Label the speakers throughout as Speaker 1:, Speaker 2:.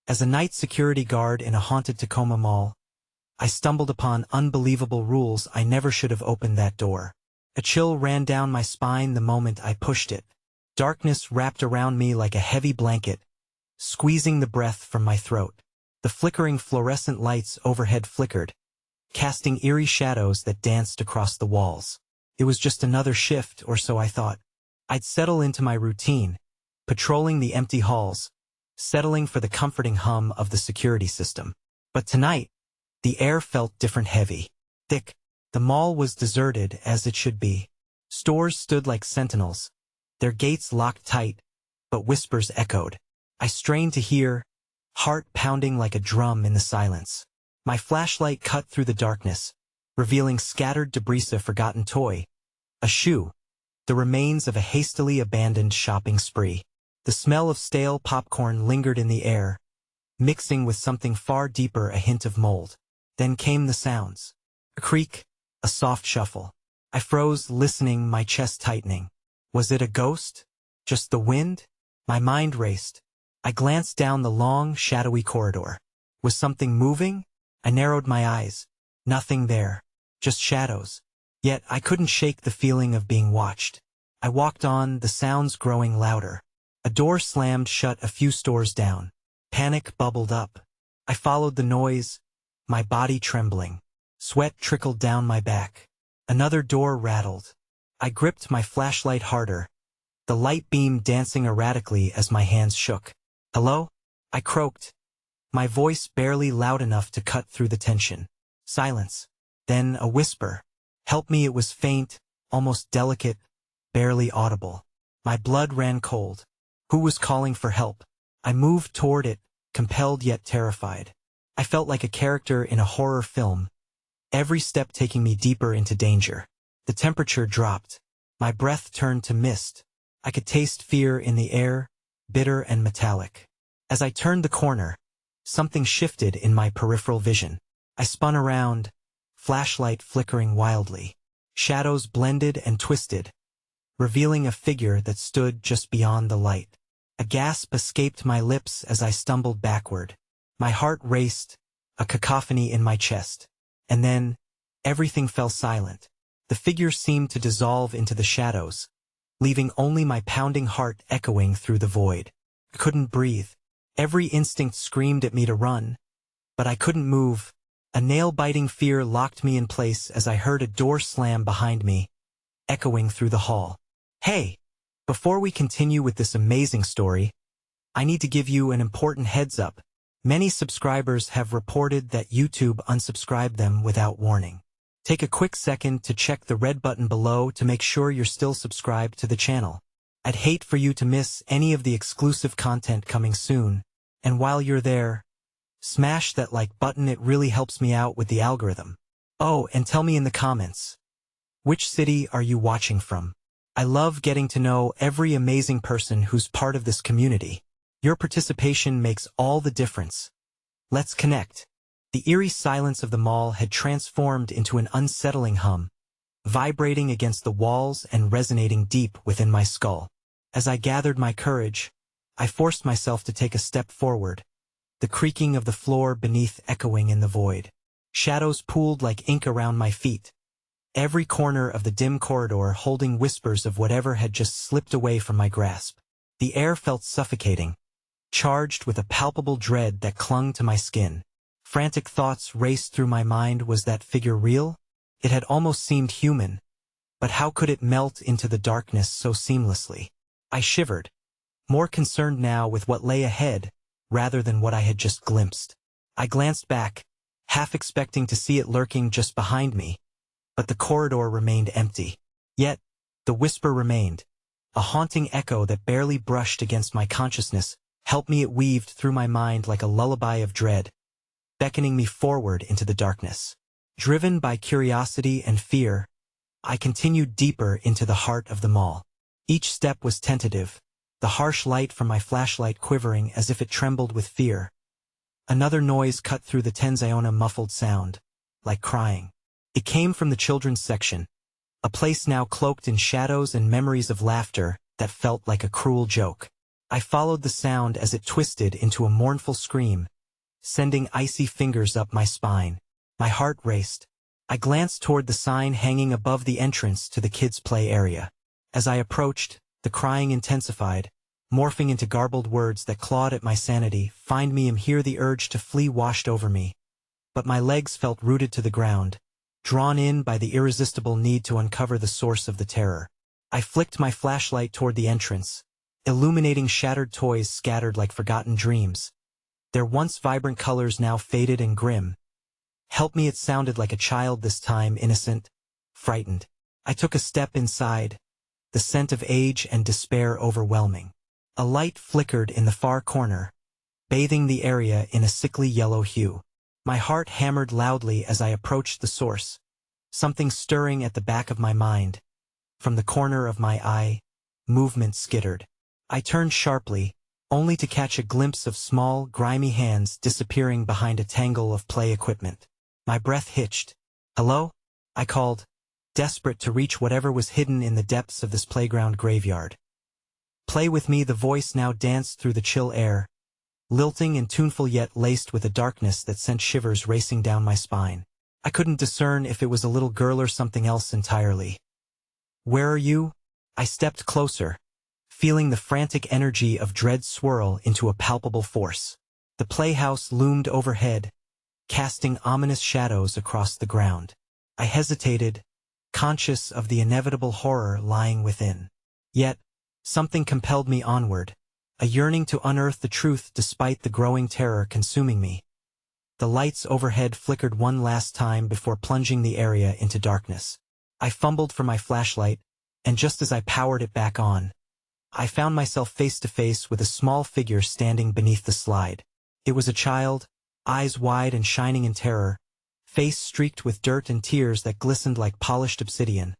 Speaker 1: As a night security guard in a haunted Tacoma Mall, I stumbled upon unbelievable rules. I never should have opened that door. A chill ran down my spine the moment I pushed it. Darkness wrapped around me like a heavy blanket, squeezing the breath from my throat. The flickering fluorescent lights overhead flickered, casting eerie shadows that danced across the walls. It was just another shift, or so I thought. I'd settle into my routine, patrolling the empty halls, settling for the comforting hum of the security system. But tonight, the air felt different, heavy, thick. The mall was deserted, as it should be. Stores stood like sentinels, their gates locked tight, but whispers echoed. I strained to hear, heart pounding like a drum in the silence. My flashlight cut through the darkness, revealing scattered debris, a forgotten toy, a shoe, the remains of a hastily abandoned shopping spree. The smell of stale popcorn lingered in the air, mixing with something far deeper, a hint of mold. Then came the sounds. A creak, a soft shuffle. I froze, listening, my chest tightening. Was it a ghost? Just the wind? My mind raced. I glanced down the long, shadowy corridor. Was something moving? I narrowed my eyes. Nothing there. Just shadows. Yet I couldn't shake the feeling of being watched. I walked on, the sounds growing louder. A door slammed shut a few stores down. Panic bubbled up. I followed the noise, my body trembling. Sweat trickled down my back. Another door rattled. I gripped my flashlight harder, the light beam dancing erratically as my hands shook. "Hello?" I croaked, my voice barely loud enough to cut through the tension. Silence. Then a whisper. "Help me." It was faint, almost delicate, barely audible. My blood ran cold. Who was calling for help? I moved toward it, compelled yet terrified. I felt like a character in a horror film, every step taking me deeper into danger. The temperature dropped. My breath turned to mist. I could taste fear in the air, bitter and metallic. As I turned the corner, something shifted in my peripheral vision. I spun around, flashlight flickering wildly. Shadows blended and twisted, revealing a figure that stood just beyond the light. A gasp escaped my lips as I stumbled backward. My heart raced, a cacophony in my chest. And then, everything fell silent. The figure seemed to dissolve into the shadows, leaving only my pounding heart echoing through the void. I couldn't breathe. Every instinct screamed at me to run, but I couldn't move. A nail-biting fear locked me in place as I heard a door slam behind me, echoing through the hall. Hey! Before we continue with this amazing story, I need to give you an important heads up. Many subscribers have reported that YouTube unsubscribed them without warning. Take a quick second to check the red button below to make sure you're still subscribed to the channel. I'd hate for you to miss any of the exclusive content coming soon, and while you're there, smash that like button. It really helps me out with the algorithm. Oh, and tell me in the comments, which city are you watching from? I love getting to know every amazing person who's part of this community. Your participation makes all the difference. Let's connect. The eerie silence of the mall had transformed into an unsettling hum, vibrating against the walls and resonating deep within my skull. As I gathered my courage, I forced myself to take a step forward, the creaking of the floor beneath echoing in the void. Shadows pooled like ink around my feet, every corner of the dim corridor holding whispers of whatever had just slipped away from my grasp. The air felt suffocating, charged with a palpable dread that clung to my skin. Frantic thoughts raced through my mind. Was that figure real? It had almost seemed human, but how could it melt into the darkness so seamlessly? I shivered, more concerned now with what lay ahead rather than what I had just glimpsed. I glanced back, half expecting to see it lurking just behind me, but the corridor remained empty. Yet, the whisper remained, a haunting echo that barely brushed against my consciousness. Help me, it weaved through my mind like a lullaby of dread, beckoning me forward into the darkness. Driven by curiosity and fear, I continued deeper into the heart of the mall. Each step was tentative, the harsh light from my flashlight quivering as if it trembled with fear. Another noise cut through the tension, a muffled sound, like crying. It came from the children's section, a place now cloaked in shadows and memories of laughter that felt like a cruel joke. I followed the sound as it twisted into a mournful scream, sending icy fingers up my spine. My heart raced. I glanced toward the sign hanging above the entrance to the kids' play area. As I approached, the crying intensified, morphing into garbled words that clawed at my sanity. Find me and here the urge to flee washed over me. But my legs felt rooted to the ground, drawn in by the irresistible need to uncover the source of the terror. I flicked my flashlight toward the entrance, illuminating shattered toys scattered like forgotten dreams. Their once vibrant colors now faded and grim. Help me, it sounded like a child this time, innocent, frightened. I took a step inside, the scent of age and despair overwhelming. A light flickered in the far corner, bathing the area in a sickly yellow hue. My heart hammered loudly as I approached the source, something stirring at the back of my mind. From the corner of my eye, movement skittered. I turned sharply, only to catch a glimpse of small, grimy hands disappearing behind a tangle of play equipment. My breath hitched. "Hello?" I called, desperate to reach whatever was hidden in the depths of this playground graveyard. "Play with me," the voice now danced through the chill air, lilting and tuneful yet laced with a darkness that sent shivers racing down my spine. I couldn't discern if it was a little girl or something else entirely. "Where are you?" I stepped closer, feeling the frantic energy of dread swirl into a palpable force. The playhouse loomed overhead, casting ominous shadows across the ground. I hesitated, conscious of the inevitable horror lying within. Yet, something compelled me onward, a yearning to unearth the truth despite the growing terror consuming me. The lights overhead flickered one last time before plunging the area into darkness. I fumbled for my flashlight, and just as I powered it back on, I found myself face to face with a small figure standing beneath the slide. It was a child, eyes wide and shining in terror, face streaked with dirt and tears that glistened like polished obsidian.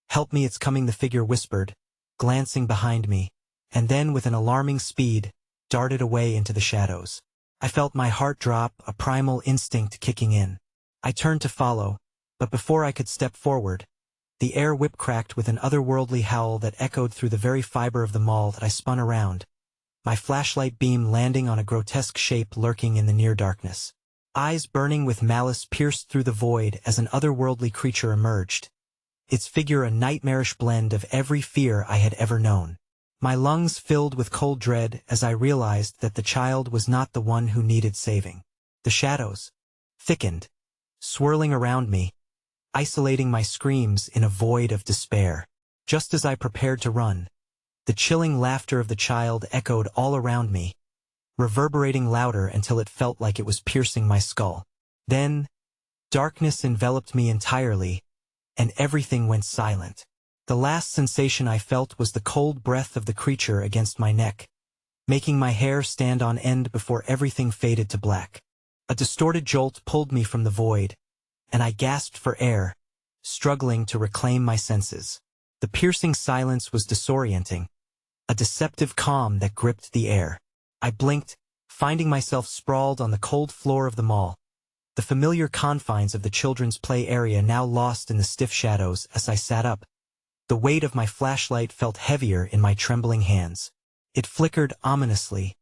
Speaker 1: "Help me, it's coming," the figure whispered, glancing behind me, and then with an alarming speed, darted away into the shadows. I felt my heart drop, a primal instinct kicking in. I turned to follow, but before I could step forward, the air whip-cracked with an otherworldly howl that echoed through the very fiber of the mall that I spun around, my flashlight beam landing on a grotesque shape lurking in the near darkness. Eyes burning with malice pierced through the void as an otherworldly creature emerged, its figure a nightmarish blend of every fear I had ever known. My lungs filled with cold dread as I realized that the child was not the one who needed saving. The shadows thickened, swirling around me, isolating my screams in a void of despair. Just as I prepared to run, the chilling laughter of the child echoed all around me, reverberating louder until it felt like it was piercing my skull. Then, darkness enveloped me entirely, and everything went silent. The last sensation I felt was the cold breath of the creature against my neck, making my hair stand on end before everything faded to black. A distorted jolt pulled me from the void, and I gasped for air, struggling to reclaim my senses. The piercing silence was disorienting, a deceptive calm that gripped the air. I blinked, finding myself sprawled on the cold floor of the mall, the familiar confines of the children's play area now lost in the stiff shadows. As I sat up, the weight of my flashlight felt heavier in my trembling hands. It flickered ominously,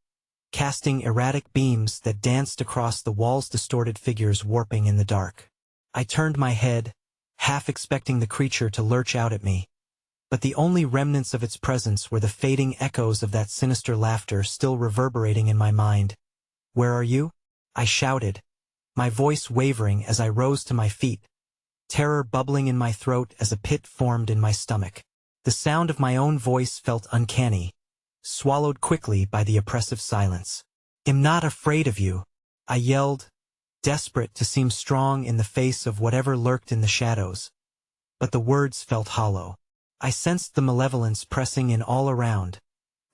Speaker 1: casting erratic beams that danced across the wall's distorted figures warping in the dark. I turned my head, half expecting the creature to lurch out at me, but the only remnants of its presence were the fading echoes of that sinister laughter still reverberating in my mind. "Where are you?" I shouted, my voice wavering as I rose to my feet, terror bubbling in my throat as a pit formed in my stomach. The sound of my own voice felt uncanny, swallowed quickly by the oppressive silence. "I'm not afraid of you," I yelled, desperate to seem strong in the face of whatever lurked in the shadows. But the words felt hollow. I sensed the malevolence pressing in all around,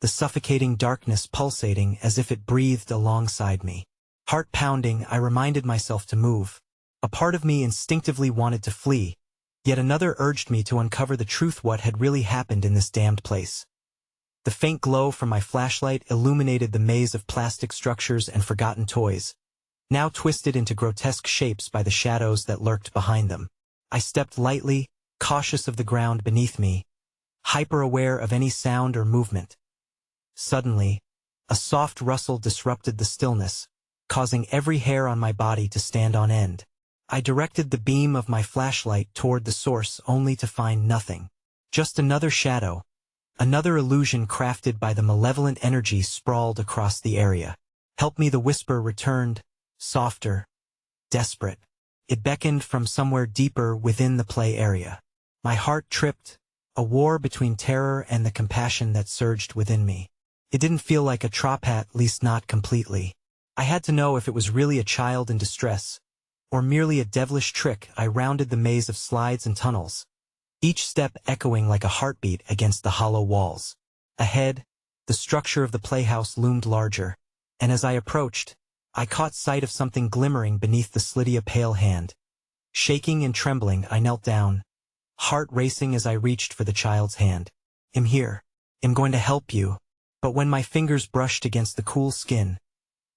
Speaker 1: the suffocating darkness pulsating as if it breathed alongside me. Heart pounding, I reminded myself to move. A part of me instinctively wanted to flee, yet another urged me to uncover the truth, what had really happened in this damned place. The faint glow from my flashlight illuminated the maze of plastic structures and forgotten toys, now twisted into grotesque shapes by the shadows that lurked behind them. I stepped lightly, cautious of the ground beneath me, hyper-aware of any sound or movement. Suddenly, a soft rustle disrupted the stillness, causing every hair on my body to stand on end. I directed the beam of my flashlight toward the source only to find nothing. Just another shadow, another illusion crafted by the malevolent energy sprawled across the area. "Help me," the whisper returned, softer, desperate. It beckoned from somewhere deeper within the play area. My heart tripped, a war between terror and the compassion that surged within me. It didn't feel like a trap, at least not completely. I had to know if it was really a child in distress, or merely a devilish trick. I rounded the maze of slides and tunnels, each step echoing like a heartbeat against the hollow walls. Ahead, the structure of the playhouse loomed larger, and as I approached, I caught sight of something glimmering beneath the slit. A pale hand. Shaking and trembling, I knelt down, heart racing as I reached for the child's hand. "I'm here. I'm going to help you." But when my fingers brushed against the cool skin,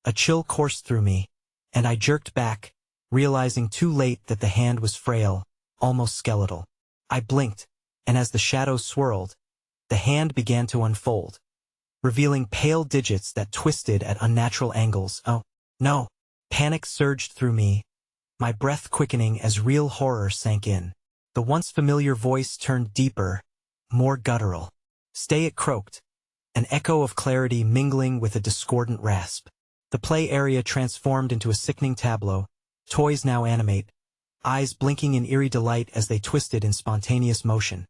Speaker 1: a chill coursed through me, and I jerked back, realizing too late that the hand was frail, almost skeletal. I blinked, and as the shadows swirled, the hand began to unfold, revealing pale digits that twisted at unnatural angles. "Oh, no!" Panic surged through me, my breath quickening as real horror sank in. The once familiar voice turned deeper, more guttural. "Stay," it croaked, an echo of clarity mingling with a discordant rasp. The play area transformed into a sickening tableau, toys now animate, eyes blinking in eerie delight as they twisted in spontaneous motion.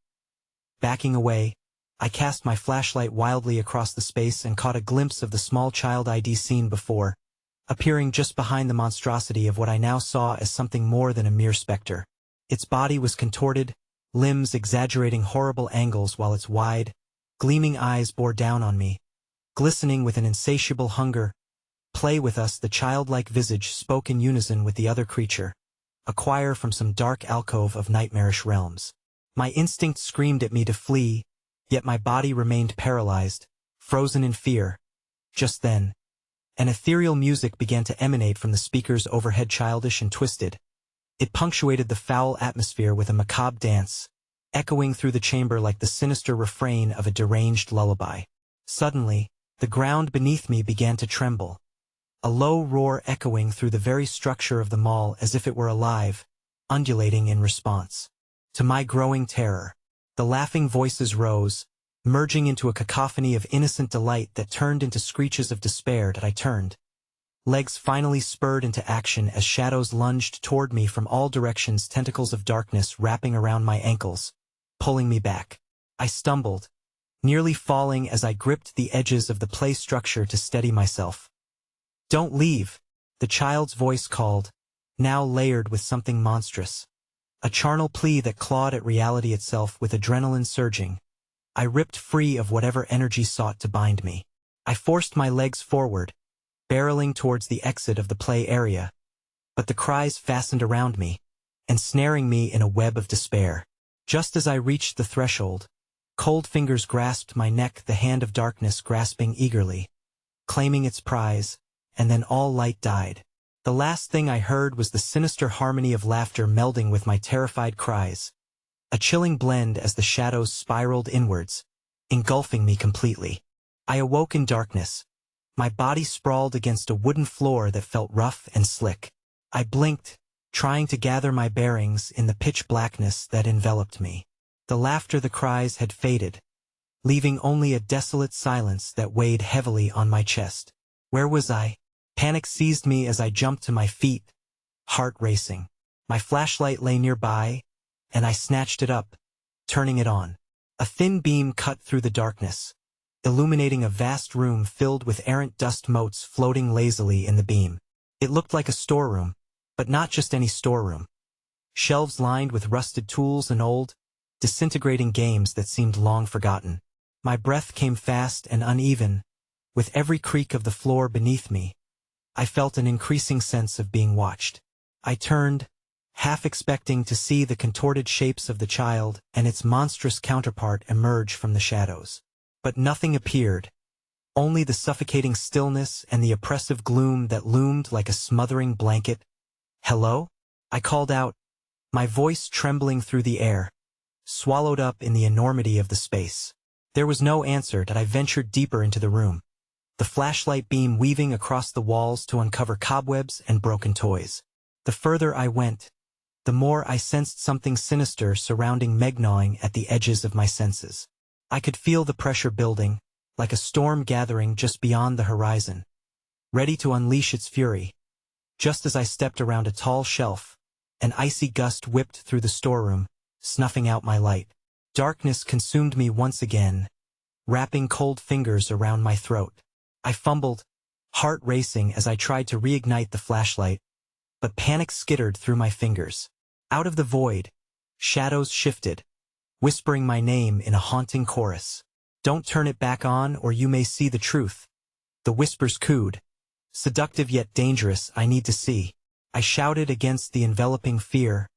Speaker 1: Backing away, I cast my flashlight wildly across the space and caught a glimpse of the small child I'd seen before, appearing just behind the monstrosity of what I now saw as something more than a mere specter. Its body was contorted, limbs exaggerating horrible angles, while its wide, gleaming eyes bore down on me, glistening with an insatiable hunger. "Play with us," the childlike visage spoke in unison with the other creature, a choir from some dark alcove of nightmarish realms. My instinct screamed at me to flee, yet my body remained paralyzed, frozen in fear. Just then, an ethereal music began to emanate from the speakers overhead, childish and twisted. It punctuated the foul atmosphere with a macabre dance, echoing through the chamber like the sinister refrain of a deranged lullaby. Suddenly, the ground beneath me began to tremble, a low roar echoing through the very structure of the mall as if it were alive, undulating in response. To my growing terror, the laughing voices rose, merging into a cacophony of innocent delight that turned into screeches of despair. I turned. Legs finally spurred into action as shadows lunged toward me from all directions, tentacles of darkness wrapping around my ankles, pulling me back. I stumbled, nearly falling as I gripped the edges of the play structure to steady myself. "Don't leave," the child's voice called, now layered with something monstrous. A charnel plea that clawed at reality itself. With adrenaline surging, I ripped free of whatever energy sought to bind me. I forced my legs forward, barreling towards the exit of the play area, but the cries fastened around me, ensnaring me in a web of despair. Just as I reached the threshold, cold fingers grasped my neck, the hand of darkness grasping eagerly, claiming its prize, and then all light died. The last thing I heard was the sinister harmony of laughter melding with my terrified cries, a chilling blend as the shadows spiraled inwards, engulfing me completely. I awoke in darkness, my body sprawled against a wooden floor that felt rough and slick. I blinked, trying to gather my bearings in the pitch blackness that enveloped me. The laughter, the cries had faded, leaving only a desolate silence that weighed heavily on my chest. Where was I? Panic seized me as I jumped to my feet, heart racing. My flashlight lay nearby, and I snatched it up, turning it on. A thin beam cut through the darkness, illuminating a vast room filled with errant dust motes floating lazily in the beam. It looked like a storeroom, but not just any storeroom. Shelves lined with rusted tools and old, disintegrating games that seemed long forgotten. My breath came fast and uneven. With every creak of the floor beneath me, I felt an increasing sense of being watched. I turned, half expecting to see the contorted shapes of the child and its monstrous counterpart emerge from the shadows. But nothing appeared, only the suffocating stillness and the oppressive gloom that loomed like a smothering blanket. "Hello?" I called out, my voice trembling through the air, swallowed up in the enormity of the space. There was no answer, that I ventured deeper into the room, the flashlight beam weaving across the walls to uncover cobwebs and broken toys. The further I went, the more I sensed something sinister surrounding Meg, gnawing at the edges of my senses. I could feel the pressure building, like a storm gathering just beyond the horizon, ready to unleash its fury. Just as I stepped around a tall shelf, an icy gust whipped through the storeroom, snuffing out my light. Darkness consumed me once again, wrapping cold fingers around my throat. I fumbled, heart racing as I tried to reignite the flashlight, but panic skittered through my fingers. Out of the void, shadows shifted, whispering my name in a haunting chorus. "Don't turn it back on or you may see the truth." The whispers cooed. "Seductive yet dangerous, I need to see." I shouted against the enveloping fear,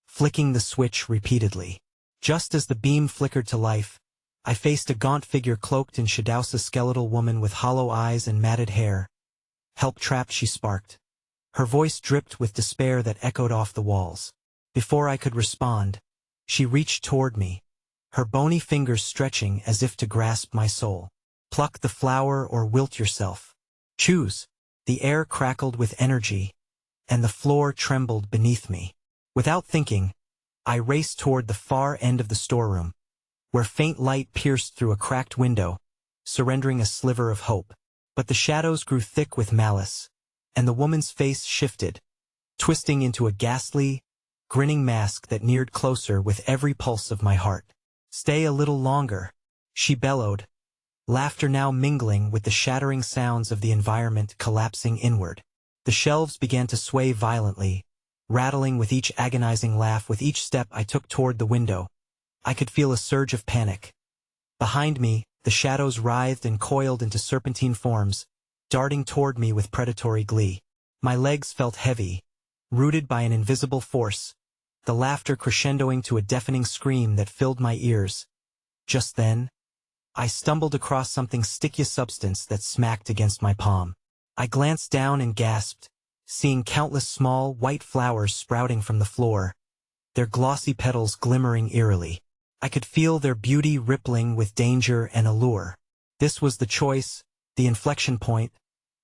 Speaker 1: flicking the switch repeatedly. Just as the beam flickered to life, I faced a gaunt figure cloaked in shadows, a skeletal woman with hollow eyes and matted hair. "Help, trapped," she sparked. Her voice dripped with despair that echoed off the walls. Before I could respond, she reached toward me, her bony fingers stretching as if to grasp my soul. "Pluck the flower or wilt yourself. Choose." The air crackled with energy, and the floor trembled beneath me. Without thinking, I raced toward the far end of the storeroom, where faint light pierced through a cracked window, surrendering a sliver of hope. But the shadows grew thick with malice, and the woman's face shifted, twisting into a ghastly, grinning mask that neared closer with every pulse of my heart. "Stay a little longer," she bellowed, laughter now mingling with the shattering sounds of the environment collapsing inward. The shelves began to sway violently, rattling with each agonizing laugh. With each step I took toward the window, I could feel a surge of panic. Behind me, the shadows writhed and coiled into serpentine forms, darting toward me with predatory glee. My legs felt heavy, rooted by an invisible force, the laughter crescendoing to a deafening scream that filled my ears. Just then, I stumbled across something sticky, substance that smacked against my palm. I glanced down and gasped, seeing countless small, white flowers sprouting from the floor, their glossy petals glimmering eerily. I could feel their beauty rippling with danger and allure. This was the choice, the inflection point,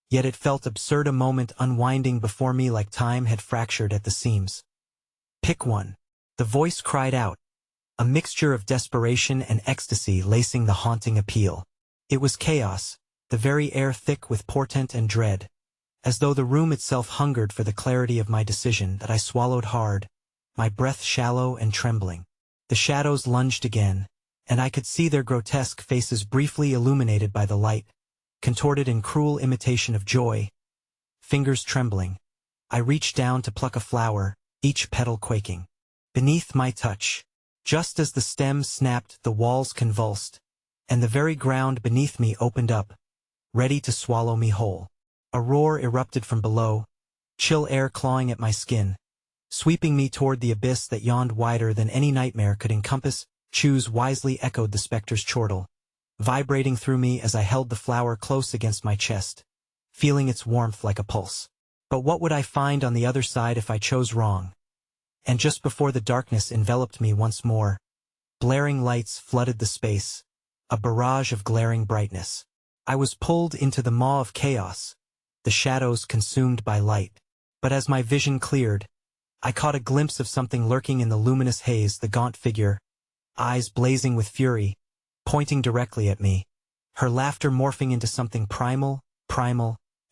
Speaker 1: yet it felt absurd, a moment unwinding before me like time had fractured at the seams. "Pick one," the voice cried out, a mixture of desperation and ecstasy lacing the haunting appeal. It was chaos, the very air thick with portent and dread. As though the room itself hungered for the clarity of my decision, that I swallowed hard, my breath shallow and trembling. The shadows lunged again, and I could see their grotesque faces briefly illuminated by the light, contorted in cruel imitation of joy. Fingers trembling, I reached down to pluck a flower, each petal quaking beneath my touch. Just as the stem snapped, the walls convulsed, and the very ground beneath me opened up, ready to swallow me whole. A roar erupted from below, chill air clawing at my skin, sweeping me toward the abyss that yawned wider than any nightmare could encompass. "Choose wisely," echoed the specter's chortle, vibrating through me as I held the flower close against my chest, feeling its warmth like a pulse. But what would I find on the other side if I chose wrong? And just before the darkness enveloped me once more, blaring lights flooded the space, a barrage of glaring brightness. I was pulled into the maw of chaos, the shadows consumed by light. But as my vision cleared, I caught a glimpse of something lurking in the luminous haze, the gaunt figure, eyes blazing with fury, pointing directly at me, her laughter morphing into something primal,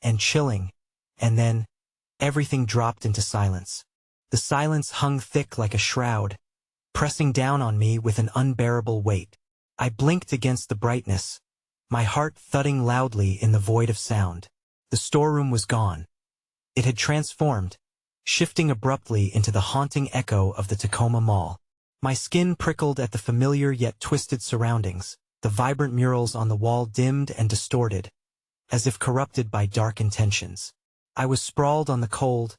Speaker 1: and chilling. And then, everything dropped into silence. The silence hung thick like a shroud, pressing down on me with an unbearable weight. I blinked against the brightness, my heart thudding loudly in the void of sound. The storeroom was gone. It had transformed, shifting abruptly into the haunting echo of the Tacoma Mall. My skin prickled at the familiar yet twisted surroundings, the vibrant murals on the wall dimmed and distorted, as if corrupted by dark intentions. I was sprawled on the cold,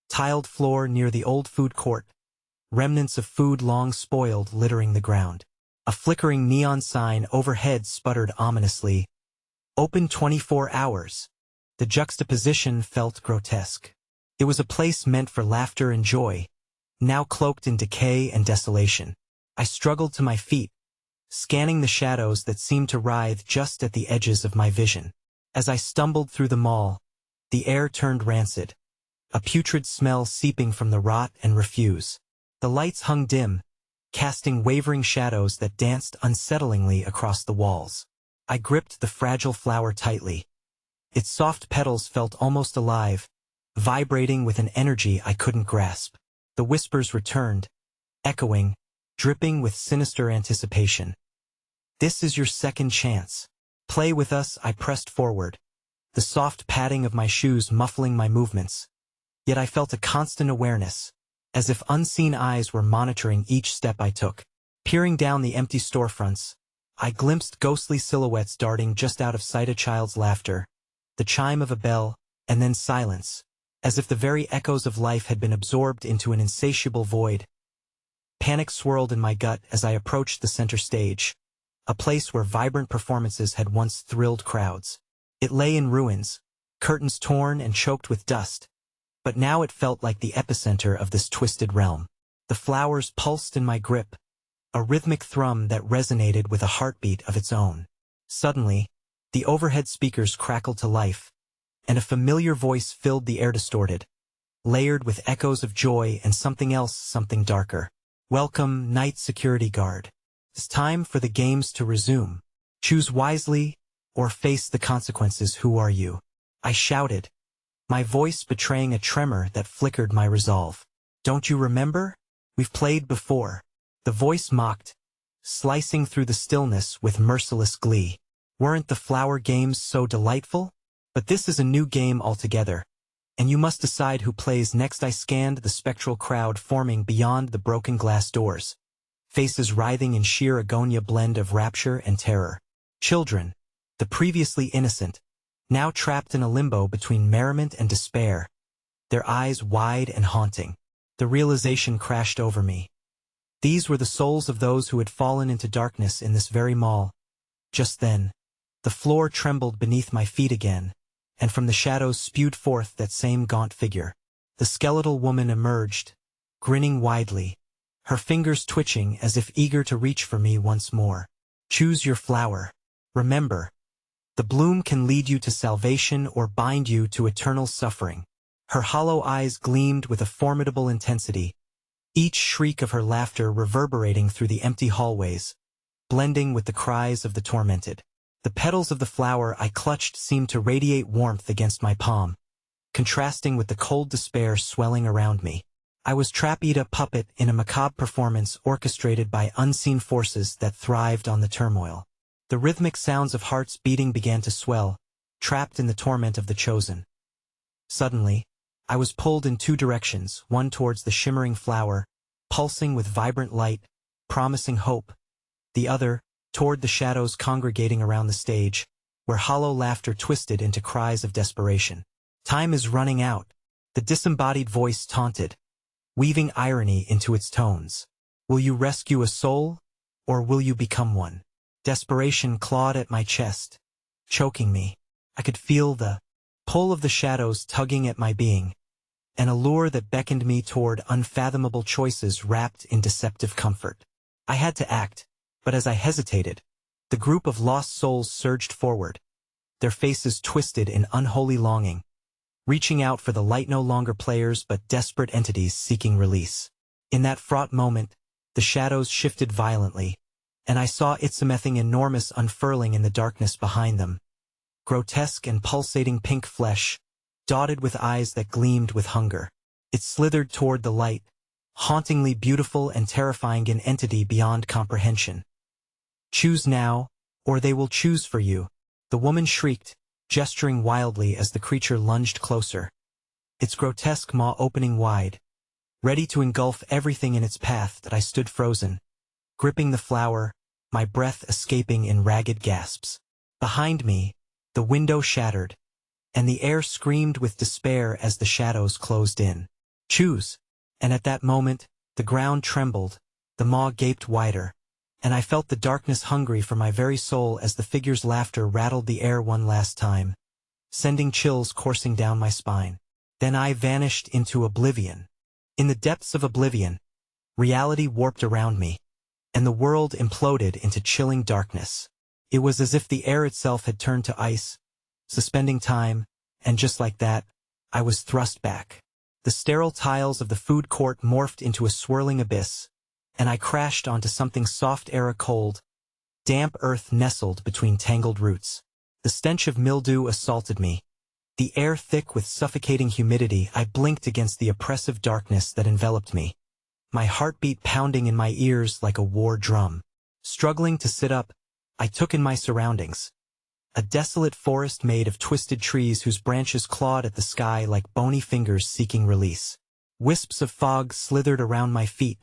Speaker 1: tiled floor near the old food court, remnants of food long spoiled littering the ground. A flickering neon sign overhead sputtered ominously, "Open 24 hours." The juxtaposition felt grotesque. It was a place meant for laughter and joy, now cloaked in decay and desolation. I struggled to my feet, scanning the shadows that seemed to writhe just at the edges of my vision. As I stumbled through the mall, the air turned rancid, a putrid smell seeping from the rot and refuse. The lights hung dim, casting wavering shadows that danced unsettlingly across the walls. I gripped the fragile flower tightly. Its soft petals felt almost alive, vibrating with an energy I couldn't grasp. The whispers returned, echoing, dripping with sinister anticipation. "This is your second chance. Play with us." I pressed forward, the soft padding of my shoes muffling my movements. Yet I felt a constant awareness, as if unseen eyes were monitoring each step I took. Peering down the empty storefronts, I glimpsed ghostly silhouettes darting just out of sight. A child's laughter, the chime of a bell, and then silence, as if the very echoes of life had been absorbed into an insatiable void. Panic swirled in my gut as I approached the center stage, a place where vibrant performances had once thrilled crowds. It lay in ruins, curtains torn and choked with dust, but now it felt like the epicenter of this twisted realm. The flowers pulsed in my grip, a rhythmic thrum that resonated with a heartbeat of its own. Suddenly, the overhead speakers crackled to life, and a familiar voice filled the air, distorted, layered with echoes of joy and something else, something darker. "Welcome, night security guard. It's time for the games to resume. Choose wisely, or face the consequences. Who are you?" I shouted, my voice betraying a tremor that flickered my resolve. "Don't you remember? We've played before." The voice mocked, slicing through the stillness with merciless glee. "Weren't the flower games so delightful? But this is a new game altogether, and you must decide who plays next." I scanned the spectral crowd forming beyond the broken glass doors, faces writhing in sheer agonia blend of rapture and terror. Children, the previously innocent, now trapped in a limbo between merriment and despair, their eyes wide and haunting. The realization crashed over me. These were the souls of those who had fallen into darkness in this very mall. Just then, the floor trembled beneath my feet again, and from the shadows spewed forth that same gaunt figure. The skeletal woman emerged, grinning widely, her fingers twitching as if eager to reach for me once more. "Choose your flower. Remember, the bloom can lead you to salvation or bind you to eternal suffering." Her hollow eyes gleamed with a formidable intensity, each shriek of her laughter reverberating through the empty hallways, blending with the cries of the tormented. The petals of the flower I clutched seemed to radiate warmth against my palm, contrasting with the cold despair swelling around me. I was trapped, a puppet in a macabre performance orchestrated by unseen forces that thrived on the turmoil. The rhythmic sounds of hearts beating began to swell, trapped in the torment of the chosen. Suddenly, I was pulled in two directions, one towards the shimmering flower, pulsing with vibrant light, promising hope, the other, toward the shadows congregating around the stage, where hollow laughter twisted into cries of desperation. "Time is running out," the disembodied voice taunted, weaving irony into its tones. "Will you rescue a soul, or will you become one?" Desperation clawed at my chest, choking me. I could feel the pull of the shadows tugging at my being, an allure that beckoned me toward unfathomable choices wrapped in deceptive comfort. I had to act, but as I hesitated, the group of lost souls surged forward, their faces twisted in unholy longing, reaching out for the light, no longer players but desperate entities seeking release. In that fraught moment, the shadows shifted violently, and I saw something enormous unfurling in the darkness behind them. Grotesque and pulsating pink flesh, dotted with eyes that gleamed with hunger. It slithered toward the light, hauntingly beautiful and terrifying, an entity beyond comprehension. "Choose now, or they will choose for you," the woman shrieked, gesturing wildly as the creature lunged closer, its grotesque maw opening wide, ready to engulf everything in its path. That I stood frozen, gripping the flower, my breath escaping in ragged gasps. Behind me, the window shattered, and the air screamed with despair as the shadows closed in. "Choose!" And at that moment, the ground trembled, the maw gaped wider, and I felt the darkness hungry for my very soul as the figure's laughter rattled the air one last time, sending chills coursing down my spine. Then I vanished into oblivion. In the depths of oblivion, reality warped around me, and the world imploded into chilling darkness. It was as if the air itself had turned to ice, suspending time, and just like that, I was thrust back. The sterile tiles of the food court morphed into a swirling abyss, and I crashed onto something soft-era cold, damp earth nestled between tangled roots. The stench of mildew assaulted me. The air thick with suffocating humidity, I blinked against the oppressive darkness that enveloped me. My heartbeat pounding in my ears like a war drum. Struggling to sit up, I took in my surroundings. A desolate forest made of twisted trees whose branches clawed at the sky like bony fingers seeking release. Wisps of fog slithered around my feet,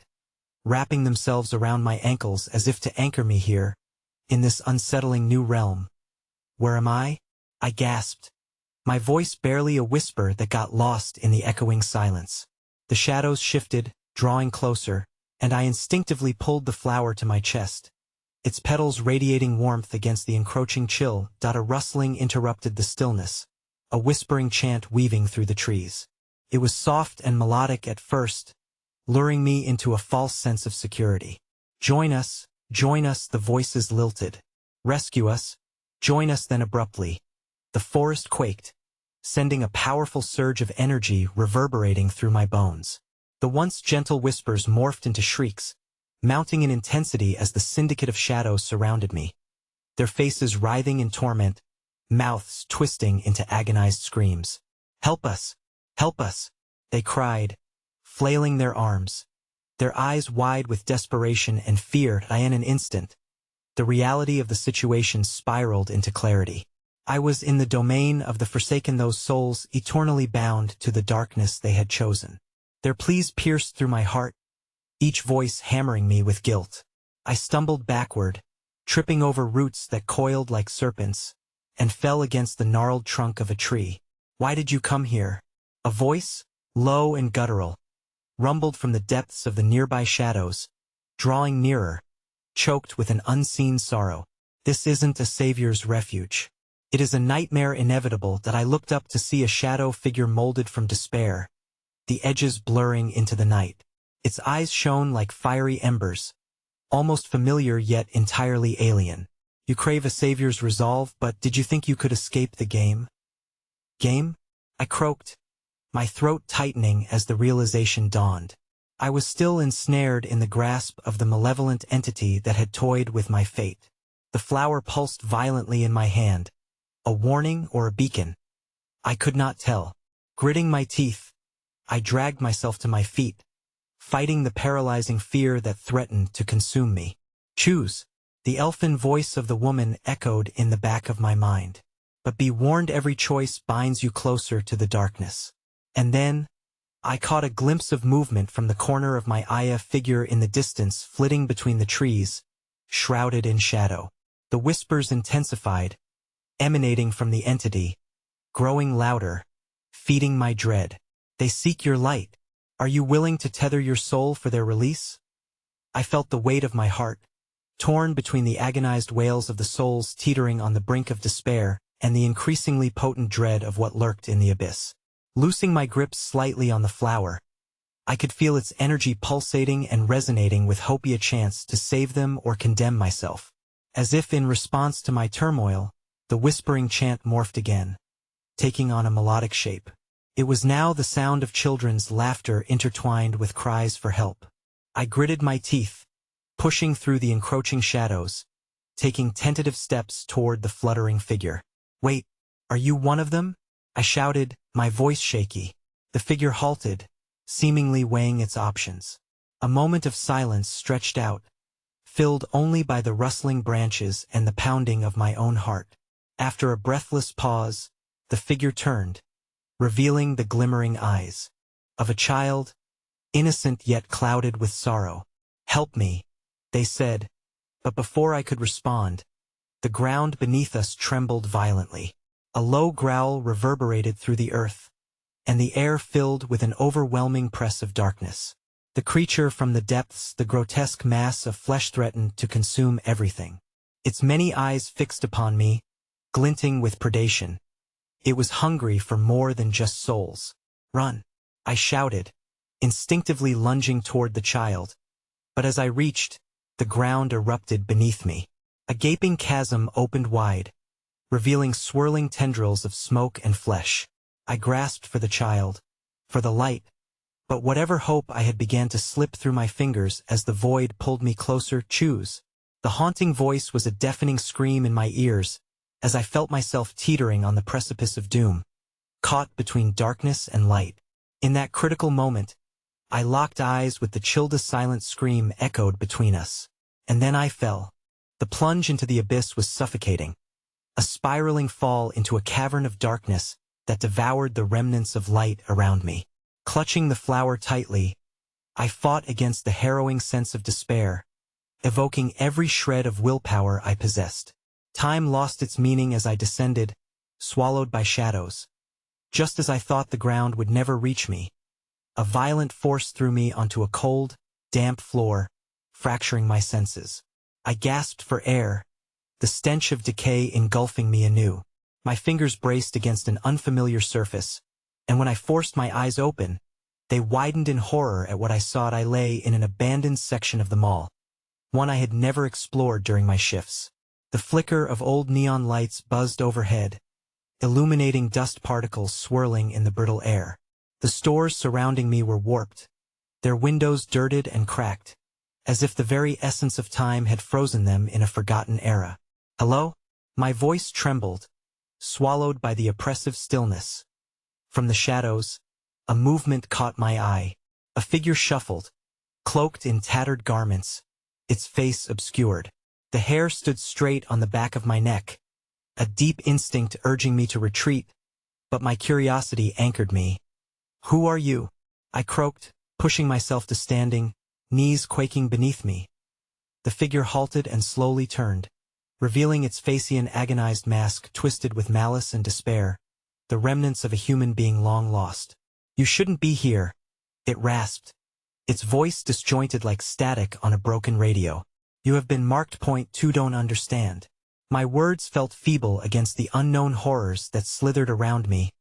Speaker 1: wrapping themselves around my ankles as if to anchor me here, in this unsettling new realm. Where am I? I gasped, my voice barely a whisper that got lost in the echoing silence. The shadows shifted, drawing closer, and I instinctively pulled the flower to my chest. Its petals radiating warmth against the encroaching chill. A rustling interrupted the stillness, a whispering chant weaving through the trees. It was soft and melodic at first, luring me into a false sense of security. Join us, the voices lilted. Rescue us, join us. Then abruptly, the forest quaked, sending a powerful surge of energy reverberating through my bones. The once gentle whispers morphed into shrieks, mounting in intensity as the syndicate of shadows surrounded me. Their faces writhing in torment, mouths twisting into agonized screams. Help us! Help us! They cried, flailing their arms, their eyes wide with desperation and fear. In an instant, the reality of the situation spiraled into clarity. I was in the domain of the forsaken, those souls eternally bound to the darkness they had chosen. Their pleas pierced through my heart, each voice hammering me with guilt. I stumbled backward, tripping over roots that coiled like serpents, and fell against the gnarled trunk of a tree. Why did you come here? A voice, low and guttural, rumbled from the depths of the nearby shadows, drawing nearer, choked with an unseen sorrow. This isn't a savior's refuge. It is a nightmare inevitable. That I looked up to see a shadow figure molded from despair, the edges blurring into the night. Its eyes shone like fiery embers, almost familiar yet entirely alien. You crave a savior's resolve, but did you think you could escape the game? Game? I croaked, my throat tightening as the realization dawned. I was still ensnared in the grasp of the malevolent entity that had toyed with my fate. The flower pulsed violently in my hand, a warning or a beacon. I could not tell. Gritting my teeth, I dragged myself to my feet, fighting the paralyzing fear that threatened to consume me. Choose. The elfin voice of the woman echoed in the back of my mind. But be warned, every choice binds you closer to the darkness. And then, I caught a glimpse of movement from the corner of my eye, a figure in the distance flitting between the trees, shrouded in shadow. The whispers intensified, emanating from the entity, growing louder, feeding my dread. They seek your light. Are you willing to tether your soul for their release? I felt the weight of my heart, torn between the agonized wails of the souls teetering on the brink of despair and the increasingly potent dread of what lurked in the abyss. Loosing my grip slightly on the flower, I could feel its energy pulsating and resonating with hope, a chance to save them or condemn myself. As if in response to my turmoil, the whispering chant morphed again, taking on a melodic shape. It was now the sound of children's laughter intertwined with cries for help. I gritted my teeth, pushing through the encroaching shadows, taking tentative steps toward the fluttering figure. Wait, are you one of them? I shouted, my voice shaky. The figure halted, seemingly weighing its options. A moment of silence stretched out, filled only by the rustling branches and the pounding of my own heart. After a breathless pause, the figure turned, revealing the glimmering eyes of a child, innocent yet clouded with sorrow. Help me, they said, but before I could respond, the ground beneath us trembled violently. A low growl reverberated through the earth, and the air filled with an overwhelming press of darkness. The creature from the depths, the grotesque mass of flesh, threatened to consume everything. Its many eyes fixed upon me, glinting with predation. It was hungry for more than just souls. Run! I shouted, instinctively lunging toward the child. But as I reached, the ground erupted beneath me. A gaping chasm opened wide, revealing swirling tendrils of smoke and flesh. I grasped for the child, for the light, but whatever hope I had began to slip through my fingers as the void pulled me closer. Choose. The haunting voice was a deafening scream in my ears, as I felt myself teetering on the precipice of doom, caught between darkness and light. In that critical moment, I locked eyes with the chilled silent scream echoed between us. And then I fell. The plunge into the abyss was suffocating, a spiraling fall into a cavern of darkness that devoured the remnants of light around me. Clutching the flower tightly, I fought against the harrowing sense of despair, evoking every shred of willpower I possessed. Time lost its meaning as I descended, swallowed by shadows. Just as I thought the ground would never reach me, a violent force threw me onto a cold, damp floor, fracturing my senses. I gasped for air, the stench of decay engulfing me anew. My fingers braced against an unfamiliar surface, and when I forced my eyes open, they widened in horror at what I saw. I lay in an abandoned section of the mall, one I had never explored during my shifts. The flicker of old neon lights buzzed overhead, illuminating dust particles swirling in the brittle air. The stores surrounding me were warped, their windows dirted and cracked, as if the very essence of time had frozen them in a forgotten era. Hello? My voice trembled, swallowed by the oppressive stillness. From the shadows, a movement caught my eye. A figure shuffled, cloaked in tattered garments, its face obscured. The hair stood straight on the back of my neck, a deep instinct urging me to retreat, but my curiosity anchored me. "Who are you?" I croaked, pushing myself to standing, knees quaking beneath me. The figure halted and slowly turned, revealing its Phaeacian agonized mask twisted with malice and despair, the remnants of a human being long lost. "You shouldn't be here," it rasped, its voice disjointed like static on a broken radio. "You have been marked. Point 2. Don't understand." My words felt feeble against the unknown horrors that slithered around me,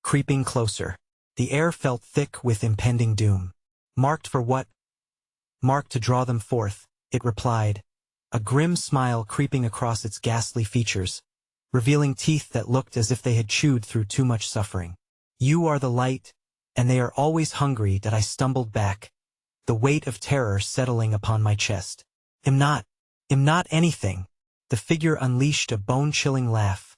Speaker 1: creeping closer. The air felt thick with impending doom. "Marked for what?" "Marked to draw them forth," it replied, a grim smile creeping across its ghastly features, revealing teeth that looked as if they had chewed through too much suffering. "You are the light, and they are always hungry." That I stumbled back, the weight of terror settling upon my chest. Am not anything." The figure unleashed a bone-chilling laugh,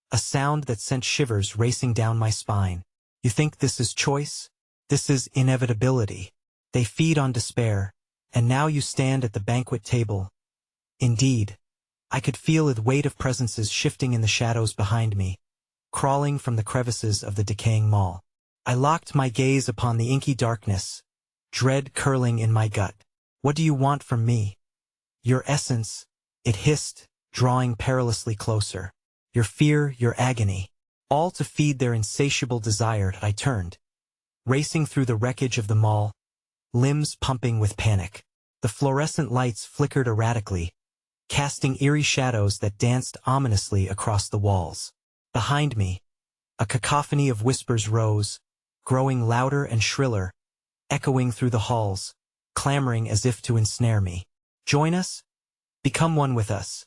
Speaker 1: a sound that sent shivers racing down my spine. "You think this is choice? This is inevitability. They feed on despair, and now you stand at the banquet table." Indeed, I could feel the weight of presences shifting in the shadows behind me, crawling from the crevices of the decaying mall. I locked my gaze upon the inky darkness, dread curling in my gut. "What do you want from me?" "Your essence," it hissed, drawing perilously closer. "Your fear, your agony, all to feed their insatiable desire." I turned, racing through the wreckage of the mall, limbs pumping with panic. The fluorescent lights flickered erratically, casting eerie shadows that danced ominously across the walls. Behind me, a cacophony of whispers rose, growing louder and shriller, echoing through the halls, clamoring as if to ensnare me. "Join us? Become one with us."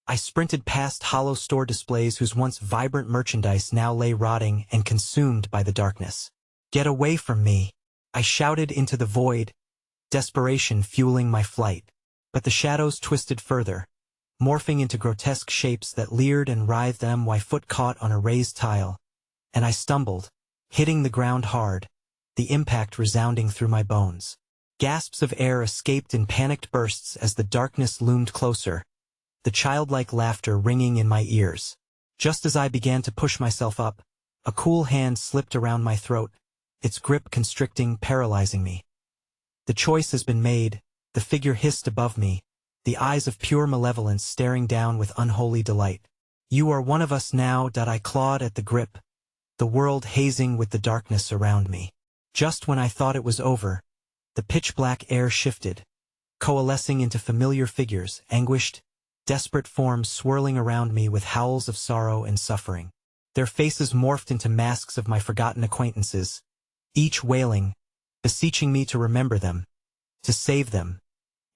Speaker 1: I sprinted past hollow store displays whose once vibrant merchandise now lay rotting and consumed by the darkness. "Get away from me!" I shouted into the void, desperation fueling my flight. But the shadows twisted further, morphing into grotesque shapes that leered and writhed. My foot caught on a raised tile, and I stumbled, hitting the ground hard, the impact resounding through my bones. Gasps of air escaped in panicked bursts as the darkness loomed closer, the childlike laughter ringing in my ears. Just as I began to push myself up, a cool hand slipped around my throat, its grip constricting, paralyzing me. "The choice has been made," the figure hissed above me, the eyes of pure malevolence staring down with unholy delight. "You are one of us now." I clawed at the grip, the world hazing with the darkness around me. Just when I thought it was over, the pitch-black air shifted, coalescing into familiar figures, anguished, desperate forms swirling around me with howls of sorrow and suffering. Their faces morphed into masks of my forgotten acquaintances, each wailing, beseeching me to remember them, to save them.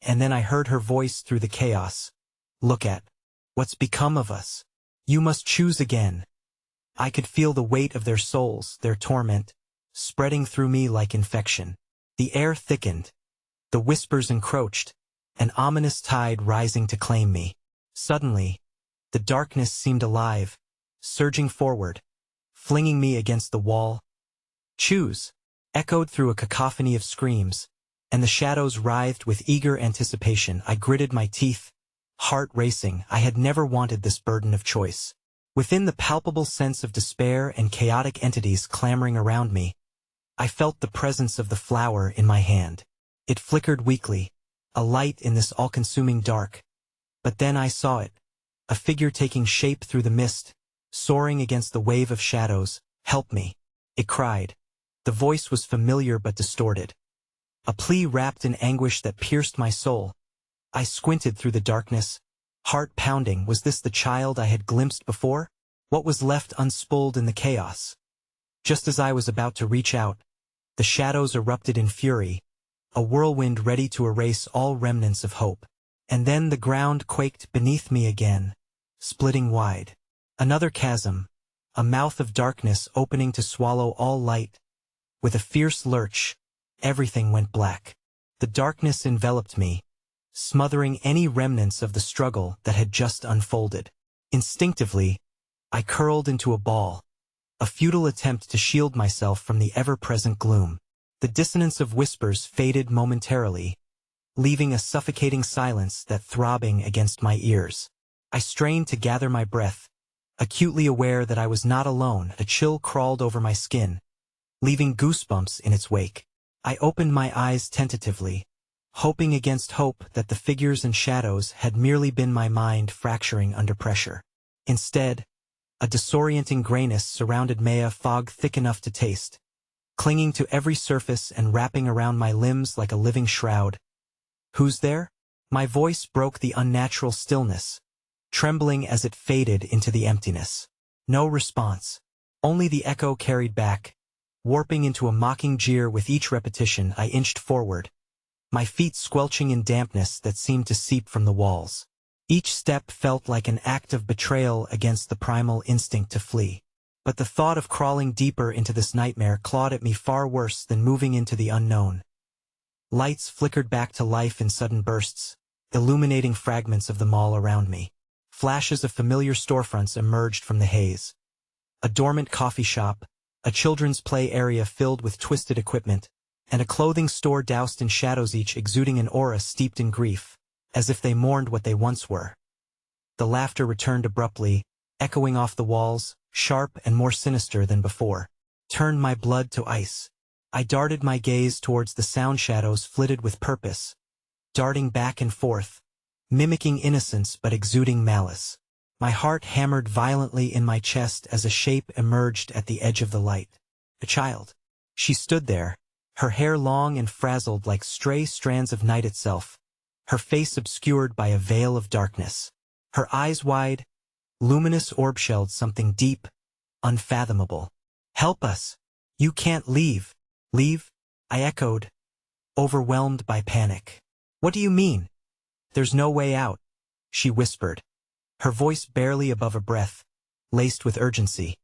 Speaker 1: And then I heard her voice through the chaos. "Look at what's become of us. You must choose again." I could feel the weight of their souls, their torment, spreading through me like infection. The air thickened. The whispers encroached, an ominous tide rising to claim me. Suddenly, the darkness seemed alive, surging forward, flinging me against the wall. "Choose," echoed through a cacophony of screams, and the shadows writhed with eager anticipation. I gritted my teeth, heart racing. I had never wanted this burden of choice. Within the palpable sense of despair and chaotic entities clamoring around me, I felt the presence of the flower in my hand. It flickered weakly, a light in this all-consuming dark. But then I saw it, a figure taking shape through the mist, soaring against the wave of shadows. "Help me," it cried. The voice was familiar but distorted. A plea wrapped in anguish that pierced my soul. I squinted through the darkness, heart pounding. Was this the child I had glimpsed before? What was left unspooled in the chaos? Just as I was about to reach out, the shadows erupted in fury, a whirlwind ready to erase all remnants of hope. And then the ground quaked beneath me again, splitting wide. Another chasm, a mouth of darkness opening to swallow all light. With a fierce lurch, everything went black. The darkness enveloped me, smothering any remnants of the struggle that had just unfolded. Instinctively, I curled into a ball, a futile attempt to shield myself from the ever-present gloom. The dissonance of whispers faded momentarily, leaving a suffocating silence that throbbing against my ears. I strained to gather my breath, acutely aware that I was not alone. A chill crawled over my skin, leaving goosebumps in its wake. I opened my eyes tentatively, hoping against hope that the figures and shadows had merely been my mind fracturing under pressure. Instead, a disorienting grayness surrounded me, a fog thick enough to taste, clinging to every surface and wrapping around my limbs like a living shroud. "Who's there?" My voice broke the unnatural stillness, trembling as it faded into the emptiness. No response. Only the echo carried back, warping into a mocking jeer with each repetition. I inched forward, my feet squelching in dampness that seemed to seep from the walls. Each step felt like an act of betrayal against the primal instinct to flee. But the thought of crawling deeper into this nightmare clawed at me far worse than moving into the unknown. Lights flickered back to life in sudden bursts, illuminating fragments of the mall around me. Flashes of familiar storefronts emerged from the haze. A dormant coffee shop, a children's play area filled with twisted equipment, and a clothing store doused in shadows, each exuding an aura steeped in grief, as if they mourned what they once were. The laughter returned abruptly, echoing off the walls, sharp and more sinister than before. Turned my blood to ice. I darted my gaze towards the sound, shadows flitted with purpose, darting back and forth, mimicking innocence but exuding malice. My heart hammered violently in my chest as a shape emerged at the edge of the light. A child. She stood there, her hair long and frazzled like stray strands of night itself, her face obscured by a veil of darkness. Her eyes wide, luminous orb-shelled something deep, unfathomable. "Help us! You can't leave!" "Leave?" I echoed, overwhelmed by panic. "What do you mean?" "There's no way out," she whispered, her voice barely above a breath, laced with urgency,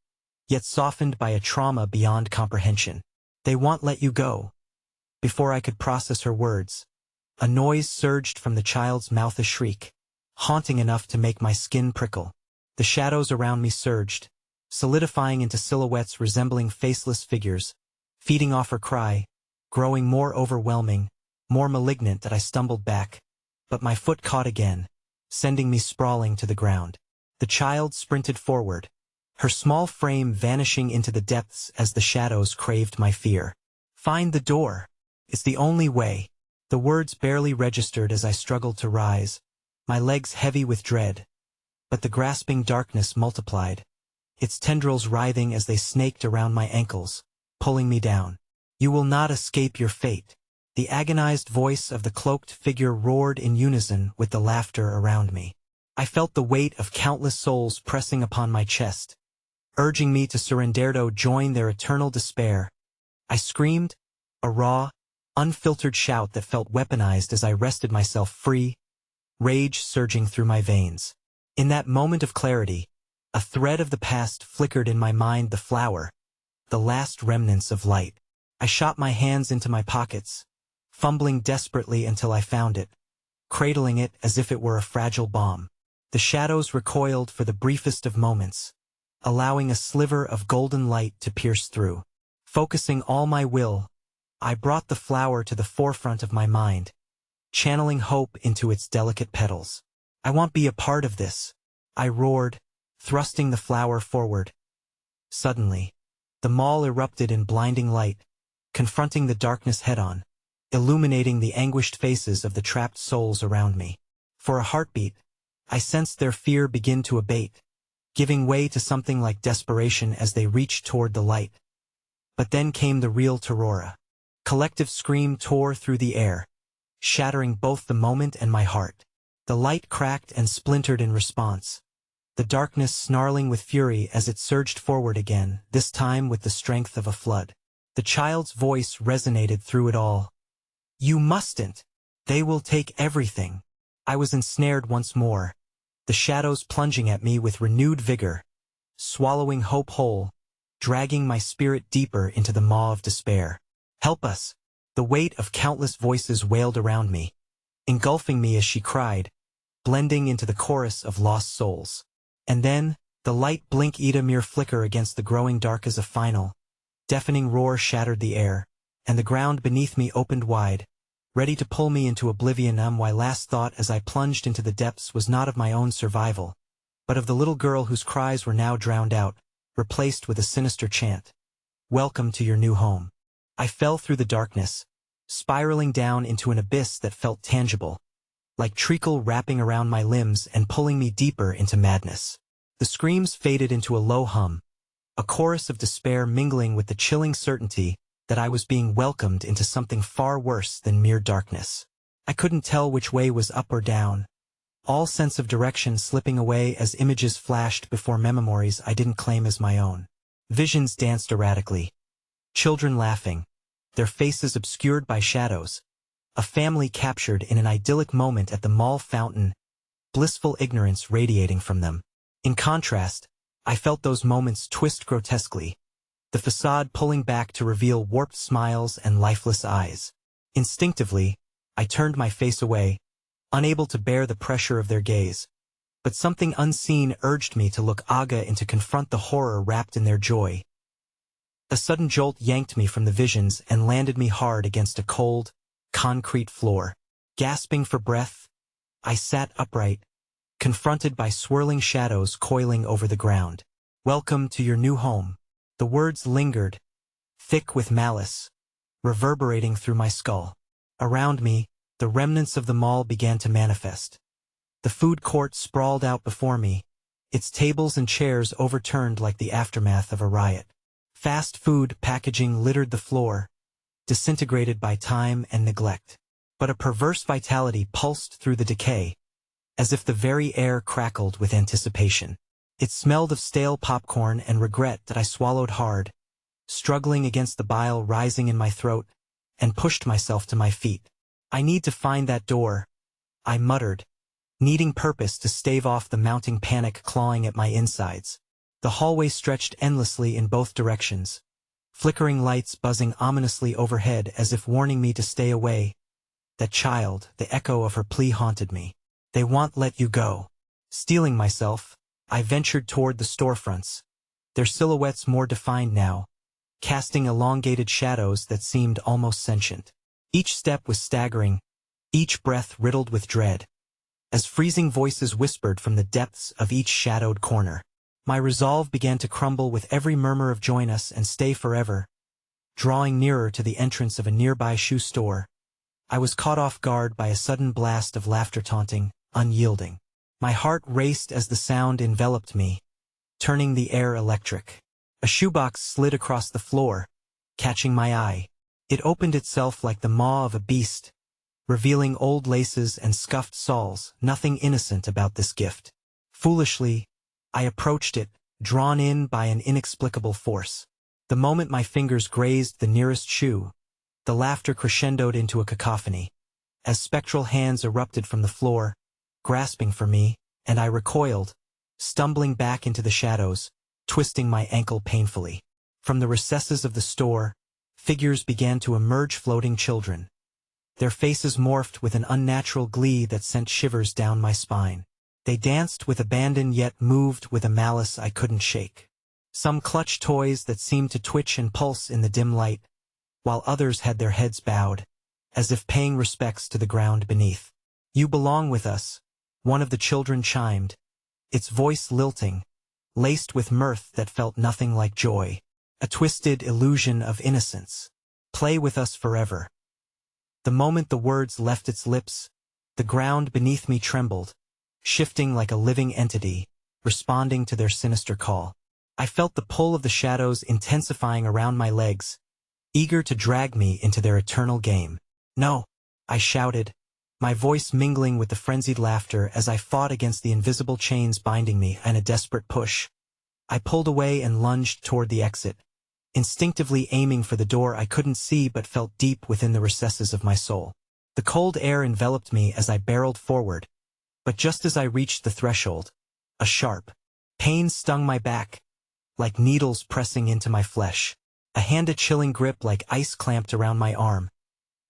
Speaker 1: yet softened by a trauma beyond comprehension. "They won't let you go." Before I could process her words, a noise surged from the child's mouth, a shriek, haunting enough to make my skin prickle. The shadows around me surged, solidifying into silhouettes resembling faceless figures, feeding off her cry, growing more overwhelming, more malignant. That I stumbled back, but my foot caught again, sending me sprawling to the ground. The child sprinted forward, her small frame vanishing into the depths as the shadows craved my fear. "Find the door. It's the only way." The words barely registered as I struggled to rise, my legs heavy with dread. But the grasping darkness multiplied, its tendrils writhing as they snaked around my ankles, pulling me down. "You will not escape your fate." The agonized voice of the cloaked figure roared in unison with the laughter around me. I felt the weight of countless souls pressing upon my chest, urging me to surrender, to join their eternal despair. I screamed, a raw, unfiltered shout that felt weaponized as I wrested myself free, rage surging through my veins. In that moment of clarity, a thread of the past flickered in my mind, the flower, the last remnants of light. I shot my hands into my pockets, fumbling desperately until I found it, cradling it as if it were a fragile bomb. The shadows recoiled for the briefest of moments, allowing a sliver of golden light to pierce through. Focusing all my will, I brought the flower to the forefront of my mind, channeling hope into its delicate petals. I want to be a part of this, I roared, thrusting the flower forward. Suddenly, the mall erupted in blinding light, confronting the darkness head-on, illuminating the anguished faces of the trapped souls around me. For a heartbeat, I sensed their fear begin to abate, giving way to something like desperation as they reached toward the light. But then came the real terror. Collective scream tore through the air, shattering both the moment and my heart. The light cracked and splintered in response, the darkness snarling with fury as it surged forward again, this time with the strength of a flood. The child's voice resonated through it all. "You mustn't! They will take everything!" I was ensnared once more, the shadows plunging at me with renewed vigor, swallowing hope whole, dragging my spirit deeper into the maw of despair. "Help us!" The weight of countless voices wailed around me, engulfing me as she cried, blending into the chorus of lost souls. And then, the light blinked a mere flicker against the growing dark as a final, deafening roar shattered the air, and the ground beneath me opened wide, ready to pull me into oblivion. My last thought as I plunged into the depths was not of my own survival, but of the little girl whose cries were now drowned out, replaced with a sinister chant. "Welcome to your new home." I fell through the darkness, spiraling down into an abyss that felt tangible, like treacle wrapping around my limbs and pulling me deeper into madness. The screams faded into a low hum, a chorus of despair mingling with the chilling certainty that I was being welcomed into something far worse than mere darkness. I couldn't tell which way was up or down, all sense of direction slipping away as images flashed before memories I didn't claim as my own. Visions danced erratically, children laughing, their faces obscured by shadows, a family captured in an idyllic moment at the mall fountain, blissful ignorance radiating from them. In contrast, I felt those moments twist grotesquely, the facade pulling back to reveal warped smiles and lifeless eyes. Instinctively, I turned my face away, unable to bear the pressure of their gaze. But something unseen urged me to look again and to confront the horror wrapped in their joy. A sudden jolt yanked me from the visions and landed me hard against a cold, concrete floor. Gasping for breath, I sat upright, confronted by swirling shadows coiling over the ground. "Welcome to your new home." The words lingered, thick with malice, reverberating through my skull. Around me, the remnants of the mall began to manifest. The food court sprawled out before me, its tables and chairs overturned like the aftermath of a riot. Fast food packaging littered the floor, disintegrated by time and neglect. But a perverse vitality pulsed through the decay, as if the very air crackled with anticipation. It smelled of stale popcorn and regret that I swallowed hard, struggling against the bile rising in my throat, and pushed myself to my feet. "I need to find that door," I muttered, needing purpose to stave off the mounting panic clawing at my insides. The hallway stretched endlessly in both directions, flickering lights buzzing ominously overhead as if warning me to stay away. That child, the echo of her plea haunted me. "They won't let you go." Steeling myself, I ventured toward the storefronts, their silhouettes more defined now, casting elongated shadows that seemed almost sentient. Each step was staggering, each breath riddled with dread, as freezing voices whispered from the depths of each shadowed corner. My resolve began to crumble with every murmur of "join us and stay forever." Drawing nearer to the entrance of a nearby shoe store, I was caught off guard by a sudden blast of laughter, taunting, unyielding. My heart raced as the sound enveloped me, turning the air electric. A shoebox slid across the floor, catching my eye. It opened itself like the maw of a beast, revealing old laces and scuffed soles, nothing innocent about this gift. Foolishly, I approached it, drawn in by an inexplicable force. The moment my fingers grazed the nearest shoe, The laughter crescendoed into a cacophony, as spectral hands erupted from the floor, grasping for me, and I recoiled, stumbling back into the shadows, twisting my ankle painfully. From the recesses of the store, figures began to emerge, floating children. Their faces morphed with an unnatural glee that sent shivers down my spine. They danced with abandon yet moved with a malice I couldn't shake. Some clutched toys that seemed to twitch and pulse in the dim light, while others had their heads bowed, as if paying respects to the ground beneath. "You belong with us," one of the children chimed, its voice lilting, laced with mirth that felt nothing like joy, a twisted illusion of innocence. "Play with us forever." The moment the words left its lips, the ground beneath me trembled, shifting like a living entity, responding to their sinister call. I felt the pull of the shadows intensifying around my legs, eager to drag me into their eternal game. "No!" I shouted, my voice mingling with the frenzied laughter as I fought against the invisible chains binding me. In a desperate push, I pulled away and lunged toward the exit, instinctively aiming for the door I couldn't see but felt deep within the recesses of my soul. The cold air enveloped me as I barreled forward, but just as I reached the threshold, a sharp pain stung my back, like needles pressing into my flesh. A hand-chilling grip like ice clamped around my arm,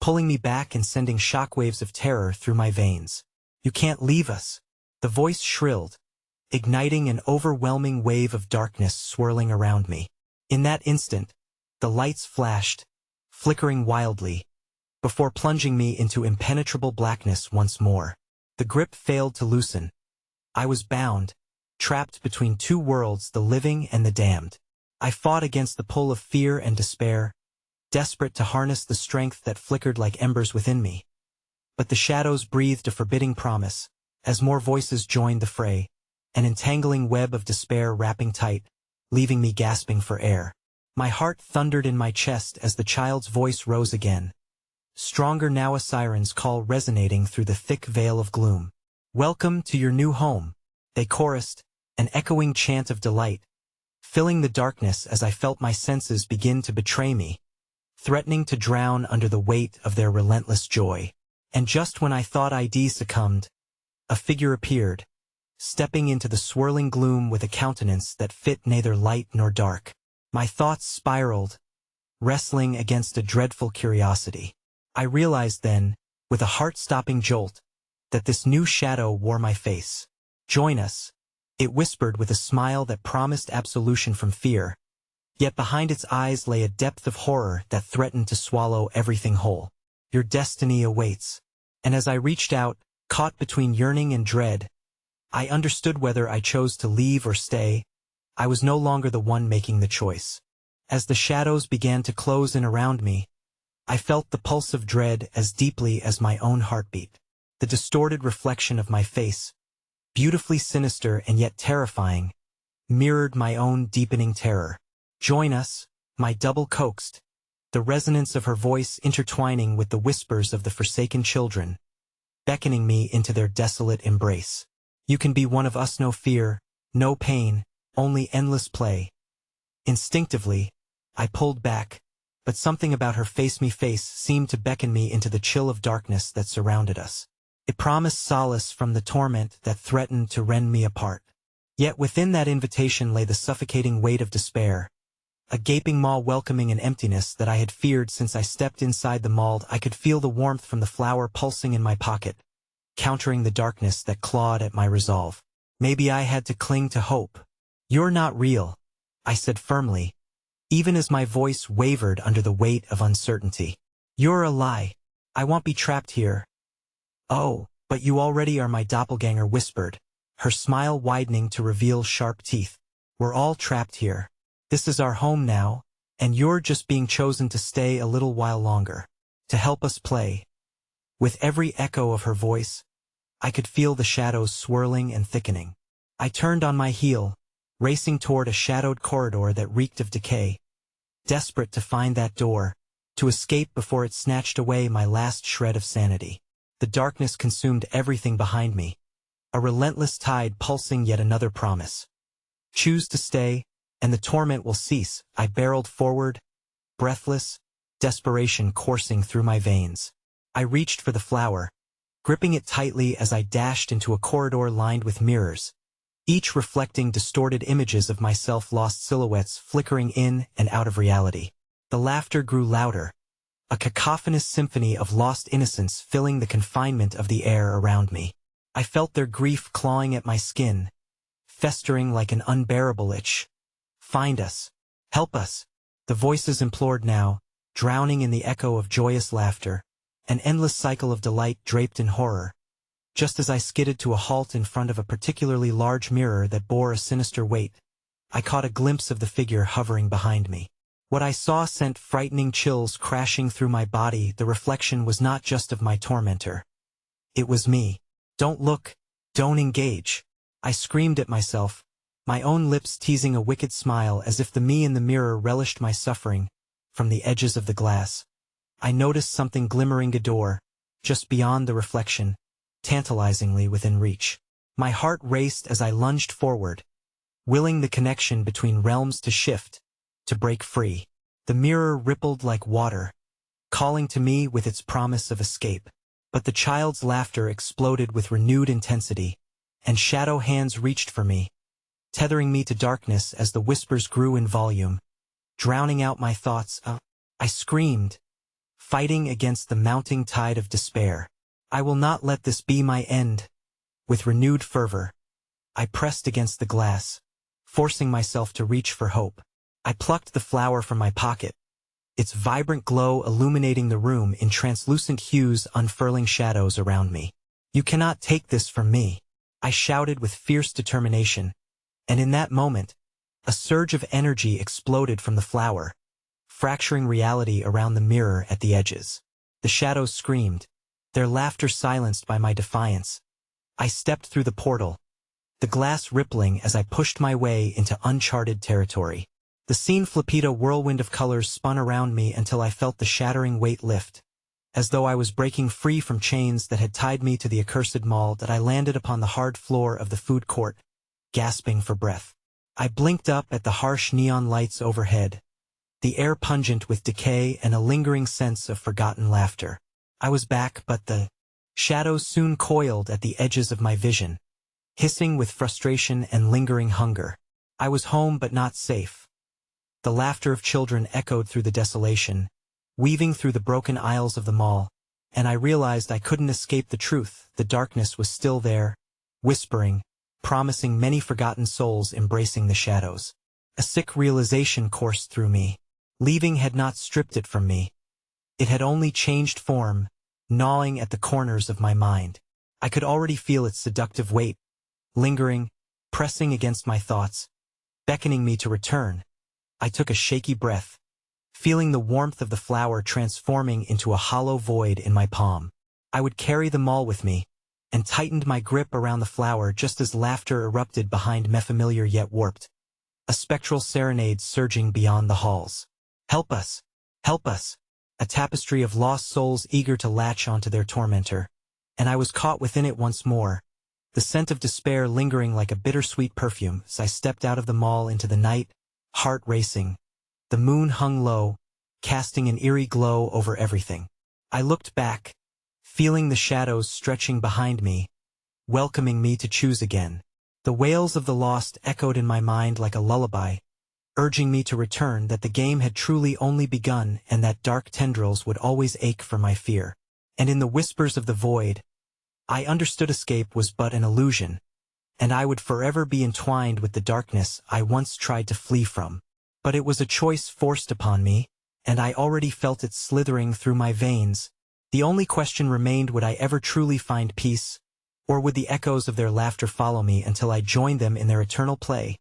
Speaker 1: pulling me back and sending shockwaves of terror through my veins. "You can't leave us," the voice shrilled, igniting an overwhelming wave of darkness swirling around me. In that instant, the lights flashed, flickering wildly, before plunging me into impenetrable blackness once more. The grip failed to loosen. I was bound, trapped between two worlds, the living and the damned. I fought against the pull of fear and despair, desperate to harness the strength that flickered like embers within me. But the shadows breathed a forbidding promise, as more voices joined the fray, an entangling web of despair wrapping tight, leaving me gasping for air. My heart thundered in my chest as the child's voice rose again, stronger now, a siren's call resonating through the thick veil of gloom. "Welcome to your new home," they chorused, an echoing chant of delight, filling the darkness as I felt my senses begin to betray me, threatening to drown under the weight of their relentless joy. And just when I thought I'd succumbed, a figure appeared, stepping into the swirling gloom with a countenance that fit neither light nor dark. My thoughts spiraled, wrestling against a dreadful curiosity. I realized then, with a heart-stopping jolt, that this new shadow wore my face. "Join us," it whispered with a smile that promised absolution from fear, yet behind its eyes lay a depth of horror that threatened to swallow everything whole. "Your destiny awaits." And as I reached out, caught between yearning and dread, I understood whether I chose to leave or stay. I was no longer the one making the choice. As the shadows began to close in around me, I felt the pulse of dread as deeply as my own heartbeat. The distorted reflection of my face, beautifully sinister and yet terrifying, mirrored my own deepening terror. "Join us," my double coaxed, the resonance of her voice intertwining with the whispers of the forsaken children, beckoning me into their desolate embrace. "You can be one of us, no fear, no pain, only endless play." Instinctively, I pulled back, but something about her face seemed to beckon me into the chill of darkness that surrounded us. It promised solace from the torment that threatened to rend me apart. Yet within that invitation lay the suffocating weight of despair, a gaping maw welcoming an emptiness that I had feared since I stepped inside the mall. I could feel the warmth from the flower pulsing in my pocket, countering the darkness that clawed at my resolve. Maybe I had to cling to hope. "You're not real," I said firmly, even as my voice wavered under the weight of uncertainty. "You're a lie. I won't be trapped here." "Oh, but you already are," my doppelganger whispered, her smile widening to reveal sharp teeth. "We're all trapped here. This is our home now, and you're just being chosen to stay a little while longer, to help us play." With every echo of her voice, I could feel the shadows swirling and thickening. I turned on my heel, racing toward a shadowed corridor that reeked of decay, desperate to find that door, to escape before it snatched away my last shred of sanity. The darkness consumed everything behind me, a relentless tide pulsing yet another promise. "Choose to stay, and the torment will cease." I barreled forward, breathless, desperation coursing through my veins. I reached for the flower, gripping it tightly as I dashed into a corridor lined with mirrors, each reflecting distorted images of myself, lost silhouettes flickering in and out of reality. The laughter grew louder, a cacophonous symphony of lost innocence filling the confinement of the air around me. I felt their grief clawing at my skin, festering like an unbearable itch. Find us. Help us. The voices implored now, drowning in the echo of joyous laughter, an endless cycle of delight draped in horror. Just as I skidded to a halt in front of a particularly large mirror that bore a sinister weight, I caught a glimpse of the figure hovering behind me. What I saw sent frightening chills crashing through my body. The reflection was not just of my tormentor. It was me. Don't look. Don't engage. I screamed at myself, my own lips teasing a wicked smile as if the me in the mirror relished my suffering. From the edges of the glass, I noticed something glimmering a door, just beyond the reflection, tantalizingly within reach. My heart raced as I lunged forward, willing the connection between realms to shift, to break free. The mirror rippled like water, calling to me with its promise of escape. But the child's laughter exploded with renewed intensity, and shadow hands reached for me, tethering me to darkness as the whispers grew in volume, drowning out my thoughts. I screamed, fighting against the mounting tide of despair. I will not let this be my end. With renewed fervor, I pressed against the glass, forcing myself to reach for hope. I plucked the flower from my pocket, its vibrant glow illuminating the room in translucent hues, unfurling shadows around me. You cannot take this from me, I shouted with fierce determination, and in that moment, a surge of energy exploded from the flower, fracturing reality around the mirror at the edges. The shadows screamed, their laughter silenced by my defiance. I stepped through the portal, the glass rippling as I pushed my way into uncharted territory. The scene flipped, a whirlwind of colors spun around me until I felt the shattering weight lift, as though I was breaking free from chains that had tied me to the accursed mall. That I landed upon the hard floor of the food court, gasping for breath. I blinked up at the harsh neon lights overhead, the air pungent with decay and a lingering sense of forgotten laughter. I was back, but the shadows soon coiled at the edges of my vision, hissing with frustration and lingering hunger. I was home but not safe. The laughter of children echoed through the desolation, weaving through the broken aisles of the mall, and I realized I couldn't escape the truth. The darkness was still there, whispering, promising many forgotten souls embracing the shadows. A sick realization coursed through me. Leaving had not stripped it from me. It had only changed form, gnawing at the corners of my mind. I could already feel its seductive weight, lingering, pressing against my thoughts, beckoning me to return. I took a shaky breath, feeling the warmth of the flower transforming into a hollow void in my palm. I would carry them all with me, and tightened my grip around the flower just as laughter erupted behind me, familiar yet warped. A spectral serenade surging beyond the halls. Help us! Help us! A tapestry of lost souls eager to latch onto their tormentor. And I was caught within it once more, the scent of despair lingering like a bittersweet perfume as I stepped out of the mall into the night, heart racing. The moon hung low, casting an eerie glow over everything. I looked back, feeling the shadows stretching behind me, welcoming me to choose again. The wails of the lost echoed in my mind like a lullaby, urging me to return, that the game had truly only begun and that dark tendrils would always ache for my fear. And in the whispers of the void, I understood escape was but an illusion, and I would forever be entwined with the darkness I once tried to flee from. But it was a choice forced upon me, and I already felt it slithering through my veins. The only question remained: would I ever truly find peace, or would the echoes of their laughter follow me until I joined them in their eternal play?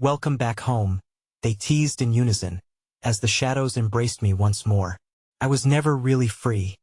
Speaker 1: Welcome back home, they teased in unison, as the shadows embraced me once more. I was never really free.